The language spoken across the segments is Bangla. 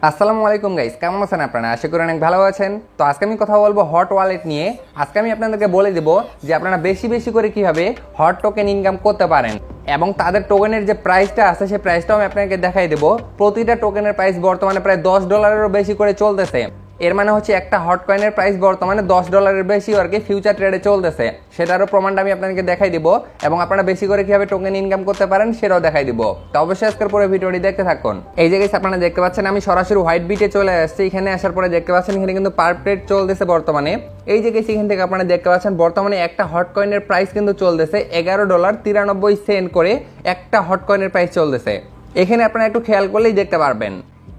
আসসালামু আলাইকুম গাইস, কেমন আছেন আপনারা? আশা করি অনেক ভালো আছেন। তো আজকে আমি কথা বলবো হট ওয়ালেট নিয়ে। আজকে আমি আপনাদেরকে বলে দেব যে আপনারা বেশি বেশি করে কিভাবে হট টোকেন ইনকাম করতে পারেন এবং তাদের টোকেনের যে প্রাইসটা আছে সেই প্রাইসটাও আমি আপনাকে দেখাই দেব। প্রতিটা টোকেনের প্রাইস বর্তমানে প্রায় $10-এরও বেশি করে চলতেছে। এর মানে হচ্ছে একটা হট কয়েনের প্রাইস বর্তমানে $10-এর বেশি আর কি ফিউচার ট্রেডে চলতেছে। সেটারও প্রমাণটা আমি আপনাদেরকে দেখাই দিব এবং আপনারা বেশি করে কিভাবে টোকেন ইনকাম করতে পারেন সেটাও দেখাই দিব। তো অবশ্যই আজকের পরে ভিডিওটি দেখতে থাকুন। এই জায়গায় আপনারা দেখতে পাচ্ছেন আমি সরাসরি হোয়াইট বিটে চলে আসছি। এখানে আসার পরে দেখতে পাচ্ছেন এখানে কিন্তু পার ট্রেড চলতেছে বর্তমানে। এই জায়গায় এখান থেকে আপনারা দেখতে পাচ্ছেন বর্তমানে একটা হট কয়েনের প্রাইস কিন্তু চলতেছে $11.93 করে একটা হট কয়েনের প্রাইস চলতেছে। এখানে আপনারা একটু খেয়াল করলেই দেখতে পারবেন।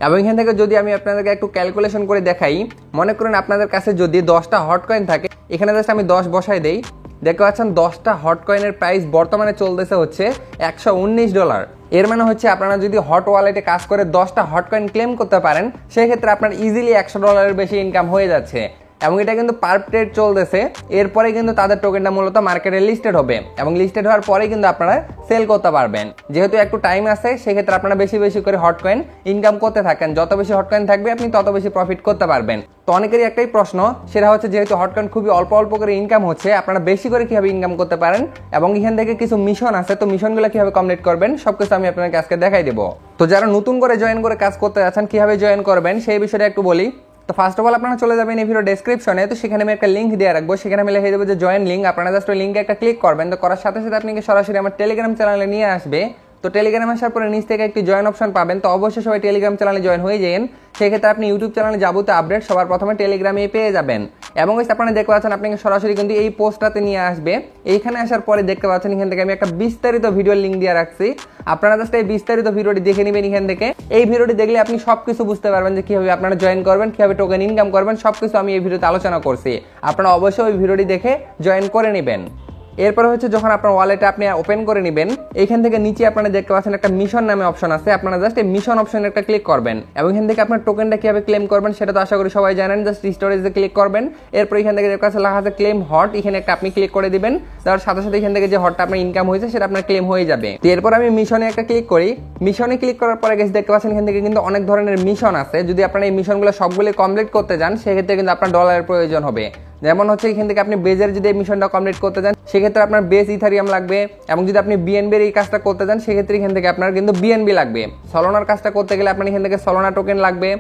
এবং এখান থেকে যদি আমি আপনাদেরকে একটু ক্যালকুলেশন করে দেখাই, মনে করেন আপনাদের কাছে যদি 10টা হট কয়েন থাকে, এখানে জাস্ট আমি 10 বসাই দেই, দেখতে পাচ্ছেন 10টা হট কয়েনের প্রাইস বর্তমানে চলতেছে হচ্ছে $119। এর মানে হচ্ছে আপনারা যদি হট ওয়ালেটে কাজ করে 10টা হট কয়েন ক্লেম করতে পারেন, সেক্ষেত্রে আপনার ইজিলি $100 বেশি ইনকাম হয়ে যাচ্ছে। এবং এটা কিন্তু পার ট্রেড চলতেছে। এরপরে কিন্তু তাদের টোকেনটা মূলত মার্কেটে লিস্টেড হবে এবং লিস্টেড হওয়ার পরে কিন্তু আপনারা সেল করতে পারবেন। যেহেতু একটু টাইম আছে, সেক্ষেত্রে আপনারা বেশি বেশি করে হট কয়েন ইনকাম করতে থাকেন। যত বেশি হট কয়েন থাকবে আপনি তত বেশি প্রফিট করতে পারবেন। তো অনেকেরই একটাই প্রশ্ন, সেটা হচ্ছে যেহেতু হট কয়েন খুবই অল্প অল্প করে ইনকাম হচ্ছে, আপনারা বেশি করে কিভাবে ইনকাম করতে পারেন এবং এখান থেকে কিছু মিশন আছে, তো মিশনগুলো কিভাবে কমপ্লিট করবেন সবকিছু আমি আপনাকে আজকে দেখাই দেবো। তো যারা নতুন করে জয়েন করে কাজ করতে যাচ্ছেন, কিভাবে জয়েন করবেন সেই বিষয়টা একটু বলি। তো ফার্স্ট অফ অল আপনারা চলে যাবেন এই ভিডিও ডেসক্রিপশনে। তো সেখানে আমি একটা লিঙ্ক দিয়ে রাখবো, সেখানে আমি লিখে দেবো যে জয়েন লিঙ্ক। আপনারা জাস্ট ওই লিঙ্কে একটা ক্লিক করবেন। তো করার সাথে সাথে আপনাকে সরাসরি আমার টেলিগ্রাম চ্যানেলে নিয়ে আসবে। তো টেলিগ্রামে আসার পরে নিচ থেকে একটি জয়েন অপশন পাবেন। তো অবশ্যই সবাই টেলিগ্রাম চ্যানেলে জয়েন হয়ে যান। সেক্ষেত্রে আপনি ইউটিউব চ্যানেলে যাবতীয় আপডেট সবার প্রথমে টেলিগ্রামে পেয়ে যাবেন। এবং আপনারা দেখতে পাচ্ছেন আপনাকে সরাসরি কিন্তু এই পোস্টটাতে নিয়ে আসবে। এইখানে আসার পরে দেখতে পাচ্ছেন এখান থেকে আমি একটা বিস্তারিত ভিডিও লিঙ্ক দিয়ে রাখছি। আপনারা জাস্ট এই বিস্তারিত ভিডিওটি দেখে নেবেন। এখান থেকে এই ভিডিওটি দেখলে আপনি সবকিছু বুঝতে পারবেন যে কিভাবে আপনারা জয়েন করবেন, কিভাবে টোকেন ইনকাম করবেন, সবকিছু আমি এই ভিডিওতে আলোচনা করছি। আপনারা অবশ্যই ওই ভিডিওটি দেখে জয়েন করে নেবেন। এরপরে হচ্ছে যখন আপনার ওয়ালেটে আপনি ওপেন করে নেবেন, এইখান থেকে নিচে আপনারা দেখতে পাচ্ছেন একটা মিশন নামে অপশন আছে। আপনারা জাস্ট এই মিশন অপশনে একটা ক্লিক করবেন এবং এখান থেকে আপনার টোকেনটা কিভাবে ক্লেম করবেন সেটা তো আশা করি সবাই জানেন। জাস্ট স্টোরেজে ক্লিক করবেন। এরপর এখান থেকে দেখতে পাচ্ছেন লেখা আছে ক্লেম হট, এখানে একটা আপনি ক্লিক করে দিবেন। তার সাথে সাথে এখান থেকে যে হটটা আপনার ইনকাম হয়েছে সেটা আপনার ক্লেম হয়ে যাবে। তো এরপর আমি মিশনে একটা ক্লিক করি। মিশনে ক্লিক করার পরে গেছে দেখতে পাচ্ছেন এখান থেকে কিন্তু অনেক ধরনের মিশন আছে। যদি আপনারা এই মিশনগুলো সবগুলো কমপ্লিট করতে যান, সেক্ষেত্রে কিন্তু আপনার ডলারের প্রয়োজন হবে। যেমন হচ্ছে এখান থেকে আপনি বেজের যদি এই মিশনটা কমপ্লিট করতে যান, সেক্ষেত্রে আপনার বেস ইথারিয়াম লাগবে। এবং যদি আপনি বিএনবির এই কাজটা করতে যান, সেক্ষেত্রে এখান থেকে আপনার কিন্তু বিএনবি লাগবে। সলোনার কাজটা করতে গেলে আপনার এখান থেকে সলোনা টোকেন লাগবে।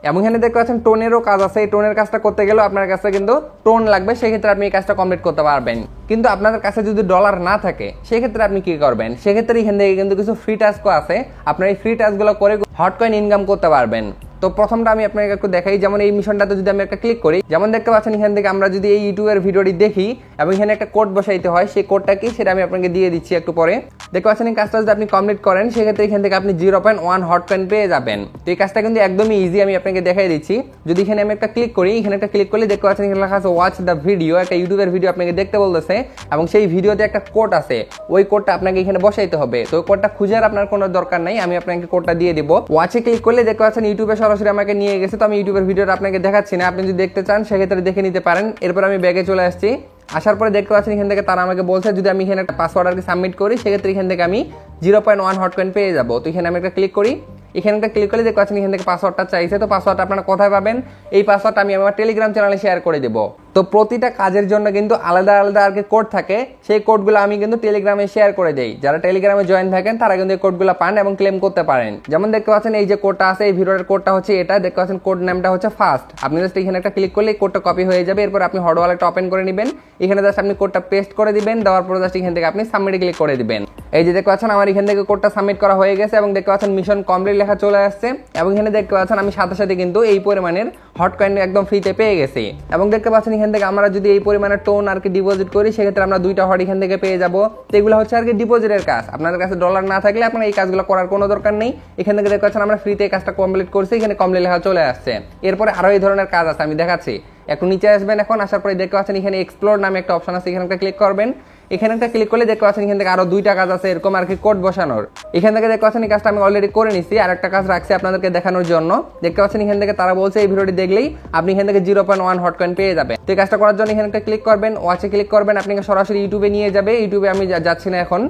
এবং এখানে দেখতে পাচ্ছেন টোনেরও কাজ আছে। এই টোনের কাজটা করতে গেলেও আপনার কাছে কিন্তু টোন লাগবে। সেক্ষেত্রে আপনি এই কাজটা কমপ্লিট করতে পারবেন। কিন্তু আপনাদের কাছে যদি ডলার না থাকে, সেক্ষেত্রে আপনি কি করবেন? সেক্ষেত্রে এখান থেকে কিন্তু কিছু ফ্রি টাস্কও আছে। আপনার এই ফ্রি টাস্কগুলো করে হট কয়েন ইনকাম করতে পারবেন। তো প্রথমটা আমি আপনাকে একটু দেখাই। যেমন এই মিশনটাতে যদি আমি একটা ক্লিক করি, যেমন দেখতে পাচ্ছেন এখান থেকে আমরা যদি এই ইউটিউবের ভিডিওটি দেখি এবং এখানে একটা কোড বসাইতে হয়, সেই কোডটা কি সেটা আমি আপনাকে দিয়ে দিচ্ছি একটু পরে। দেখতে পাচ্ছেন এই কাজটা যদি আপনি কমপ্লিট করেন, সেক্ষেত্রে এখান থেকে আপনি 0.1 হট কয়েন পেয়ে যাবেন। তো এই কাজটা কিন্তু একদমই ইজি, আমি আপনাকে দেখাই দিচ্ছি। যদি এখানে আমি একটা ক্লিক করি, এখানে একটা ক্লিক করলে দেখতে পাচ্ছেন এখানে লেখা আছে ওয়াচ দ্য ভিডিও, একটা ইউটিউবের ভিডিও আপনাকে দেখতে বলতেছে এবং সেই ভিডিওতে একটা কোড আছে। ওই কোডটা আপনাকে এখানে বসাইতে হবে। তো ওই কোডটা খুঁজার আপনার কোনো দরকার নাই, আমি আপনাকে কোডটা দিয়ে দিব। ওয়াচে ক্লিক করলে দেখতে পাচ্ছেন ইউটিউবে সরাসরি আমাকে নিয়ে গেছে। তো আমি ইউটিউবের ভিডিওটা আপনাকে দেখাচ্ছি না, আপনি যদি দেখতে চান সেক্ষেত্রে দেখে নিতে পারেন। এরপর আমি ব্যাগে চলে আসছি। আসার পরে দেখতে পাচ্ছেন এখান থেকে তারা আমাকে বলছে যদি আমি এখানে একটা পাসওয়ার্ড আর কি সাবমিট করি, সেক্ষেত্রে এখান থেকে আমি 0.1 হট কয়েন পেয়ে যাবো। তো এখানে আমি একটা ক্লিক করি। এখানে একটা ক্লিক করলে দেখতে পাচ্ছেন এখান থেকে পাসওয়ার্ডটা চাইছে। তো পাসওয়ার্ডটা আপনারা কোথায় পাবেন? এই পাসওয়ার্ডটা আমি আমার টেলিগ্রাম চ্যানেলে শেয়ার করে দেবো। তো প্রতিটা কাজের জন্য কিন্তু আলাদা আলাদা আর কি কোড থাকে। সেই কোডগুলো আমি কিন্তু টেলিগ্রামে শেয়ার করে দেই। যারা টেলিগ্রামে জয়েন থাকেন তারা কিন্তু এই কোডগুলো পান এবং ক্লেম করতে পারেন। যেমন দেখতে পাচ্ছেন এই যে কোডটা আছে, এই ভিডিওর কোডটা হচ্ছে এটা। দেখতে পাচ্ছেন কোড নামটা হচ্ছে ফার্স্ট। আপনি জাস্ট এখানে একটা ক্লিক করলে এই কোডটা কপি হয়ে যাবে। এরপর আপনি হট ওয়ালেটটা ওপেন করে নেবেন। এখানে জাস্ট আপনি কোডটা পেস্ট করে দিবেন। দেওয়ার পর জাস্ট এখান থেকে আপনি সাবমিটে ক্লিক করে দিবেন। এই যে দেখতে পাচ্ছেন আমার এখান থেকে কোডটা সাবমিট করা হয়ে গেছে এবং দেখতে পাচ্ছেন মিশন কমপ্লিট লেখা চলে আসছে। এবং এখানে দেখতে পাচ্ছেন আমি সাথে সাথে কিন্তু এই পরিমাণের হট কয়েন একদম ফ্রিতে পেয়ে গেছি। এবং দেখতে পাচ্ছেন এখান থেকে আমরা যদি এই পরিমাণের টোন আর কি ডিপোজিট করি, সেক্ষেত্রে আমরা 2টা হট এখান থেকে পেয়ে যাবো। তো এগুলো হচ্ছে আর কি ডিপোজিটের কাজ। আপনাদের কাছে ডলার না থাকলে আপনার এই কাজগুলো করার কোনো দরকার নেই। এখান থেকে দেখতে পাচ্ছেন আমরা ফ্রিতে এই কাজটা কমপ্লিট করছি। এখানে কমপ্লিট লেখা চলে আসছে। এরপরে আরো এই ধরনের কাজ আছে, আমি দেখাচ্ছি। একটু নিচে আসবেন। এখন আসার পরে দেখতে পাচ্ছেন এখানে এক্সপ্লোর নামে একটা অপশন আছে, এখানে একটা ক্লিক করবেন। এখানে একটা ক্লিক করলে দেখতে পাচ্ছেন এখান থেকে আরো 2টা কাজ আছে এরকম আর কি কোড বসানোর। এখান থেকে দেখতে পাচ্ছেন এই কাজটা আমি অলরেডি করে নিছি। আর একটা কাজ রাখছি আপনাদেরকে দেখানোর জন্য। দেখতে পাচ্ছেন এখান থেকে তারা বলছে এই ভিডিওটি দেখলেই আপনি এখান থেকে 0.1 হট কয়েন পেয়ে যাবেন। তো এই কাজটা করার জন্য এখানে একটা ক্লিক করবেন, ওয়াচে ক্লিক করবেন, আপনাকে সরাসরি ইউটিউবে নিয়ে যাবে। ইউটিউবে আমি যাচ্ছি না এখন।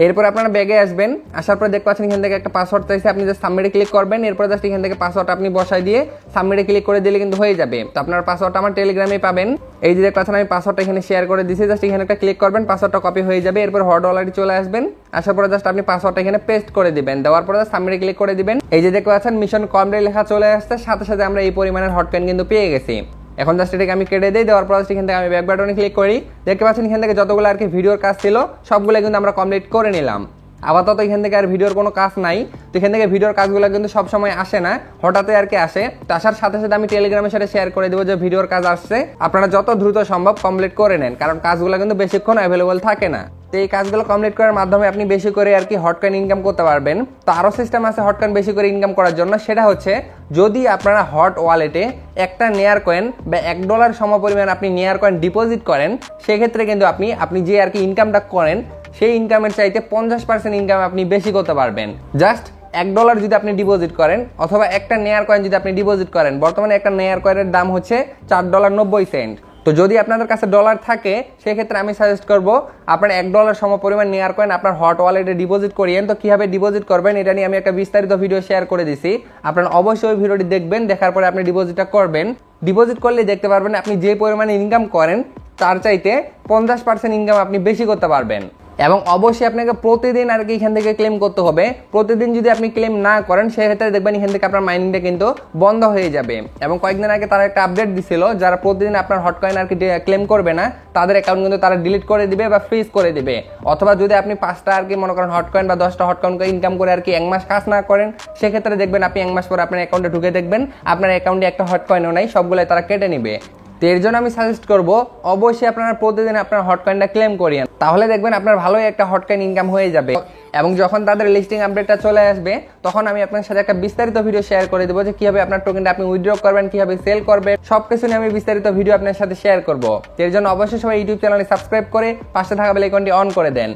এরপর আপনারা ব্যাগে আসবেন, আসার পর দেখতে পাচ্ছেন এখান থেকে একটা পাসওয়ার্ড চাইছে, আপনি জাস্ট সাবমিটে ক্লিক করবেন। এরপর জাস্ট এখান থেকে পাসওয়ার্ড আপনি বসাই দিয়ে সাবমিটে ক্লিক করে দিলে কিন্তু হয়ে যাবে। তো আপনার পাসওয়ার্ডটা আমার টেলিগ্রামে পাবেন। এই যে দেখতে পাচ্ছেন আমি পাসওয়ার্ডটা এখানে শেয়ার করে দিয়েছি, জাস্ট এখানে একটা ক্লিক করবেন, পাসওয়ার্ডটা কপি হয়ে যাবে। এরপর হট ওয়ালেটে চলে আসবেন, আসার পরে জাস্ট আপনি পাসওয়ার্ডটা এখানে পেস্ট করে দিবেন, দেওয়ার পরে সাবমিটে ক্লিক করে দিবেন। এই যে দেখতে পাচ্ছেন মিশন কমপ্লিট লেখা চলে আসছে, সাথে সাথে আমরা এই পরিমাণের হট কয়েন কিন্তু পেয়ে গেছি। এখন জাস্ট এটাকে আমি কেটে দিই, দেওয়ার পর এখান থেকে আমি ব্যাক বাটনে ক্লিক করি। দেখতে পাচ্ছেন এখান থেকে যতগুলো আর কি ভিডিওর কাজ ছিল সবগুলো কিন্তু আমরা কমপ্লিট করে নিলাম। আপাতত এখান থেকে আর ভিডিওর কোনো কাজ নাই। তো এখান থেকে ভিডিওর কাজগুলো কিন্তু সবসময় আসে না, হঠাৎই আর কি আসে। তো আসার সাথে সাথে আমি টেলিগ্রামের সাথে শেয়ার করে দেবো যে ভিডিওর কাজ আসছে, আপনারা যত দ্রুত সম্ভব কমপ্লিট করে নেন, কারণ কাজগুলো কিন্তু বেশিক্ষণ অ্যাভেলেবল থাকে না। তো এই কাজগুলো কমপ্লিট করার মাধ্যমে আপনি বেশি করে আর কি হট কয়েন ইনকাম করতে পারবেন। তো আরও সিস্টেম আছে হট কয়েন বেশি করে ইনকাম করার জন্য, সেটা হচ্ছে যদি আপনারা হট ওয়ালেটে একটা নেয়ার কয়েন বা $1 সমপরিমাণ আপনি নেয়ার কয়েন ডিপোজিট করেন, সেক্ষেত্রে কিন্তু আপনি যে আর কি ইনকামটা করেন সেই ইনকামের চাইতে 50% ইনকাম আপনি বেশি করতে পারবেন। জাস্ট $1 যদি আপনি ডিপোজিট করেন অথবা একটা নেয়ার কয়েন যদি আপনি ডিপোজিট করেন, বর্তমানে একটা নেয়ার কয়েনের দাম হচ্ছে $4.90। তো যদি আপনাদের কাছে ডলার থাকে সেক্ষেত্রে আমি সাজেস্ট করব আপনার $1 সমপরিমাণ নেয়ার কয়েন আপনার হট ওয়ালেটে ডিপোজিট করিয়েন। তো কিভাবে ডিপোজিট করবেন এটা নিয়ে আমি একটা বিস্তারিত ভিডিও শেয়ার করে দিছি, আপনারা অবশ্যই ওই ভিডিওটি দেখবেন, দেখার পরে আপনি ডিপোজিটটা করবেন। ডিপোজিট করলে দেখতে পারবেন আপনি যে পরিমাণে ইনকাম করেন তার চাইতে 50% ইনকাম আপনি বেশি করতে পারবেন। এবং অবশ্যই আপনাকে প্রতিদিন আর কি এখান থেকে ক্লেম করতে হবে। প্রতিদিন যদি আপনি ক্লেম না করেন সেক্ষেত্রে দেখবেন এখান থেকে আপনার মাইনিংটা কিন্তু বন্ধ হয়ে যাবে। এবং কয়েকদিন আগে তারা একটা আপডেট দিছিল, যারা প্রতিদিন আপনার হট কয়েন আর কি ক্লেম করবে না তাদের অ্যাকাউন্ট কিন্তু তারা ডিলিট করে দিবে বা ফ্রিজ করে দিবে। অথবা যদি আপনি 5টা আর কি মনে করেন হট কয়েন বা 10টা হট কয়েন ইনকাম করে আর কি 1 মাস কাজ না করেন, সেক্ষেত্রে দেখবেন আপনি 1 মাস পরে আপনার অ্যাকাউন্টে ঢুকে দেখবেন আপনার অ্যাকাউন্টে একটা হট কয়েনও নাই, সবগুলো তারা কেটে নিবে। তো এর জন্য আমি সাজেস্ট করব অবশ্যই আপনারা প্রতিদিন আপনার হট কয়েনটা ক্লেম করিয়েন, তাহলে দেখবেন আপনার ভালোই একটা হট কয়েন ইনকাম হয়ে যাবে। এবং যখন তাদের লিস্টিং আপডেটটা চলে আসবে তখন আমি আপনার সাথে একটা বিস্তারিত ভিডিও শেয়ার করে দেবো যে কিভাবে আপনার টোকেনটা আপনি উইথড্র করবেন, কিভাবে সেল করবেন, সবকিছু নিয়ে আমি বিস্তারিত ভিডিও আপনার সাথে শেয়ার করব। এর জন্য অবশ্যই সবাই ইউটিউব চ্যানেলে সাবস্ক্রাইব করে পাশে থাকা বেল আইকনটি অন করে দেন।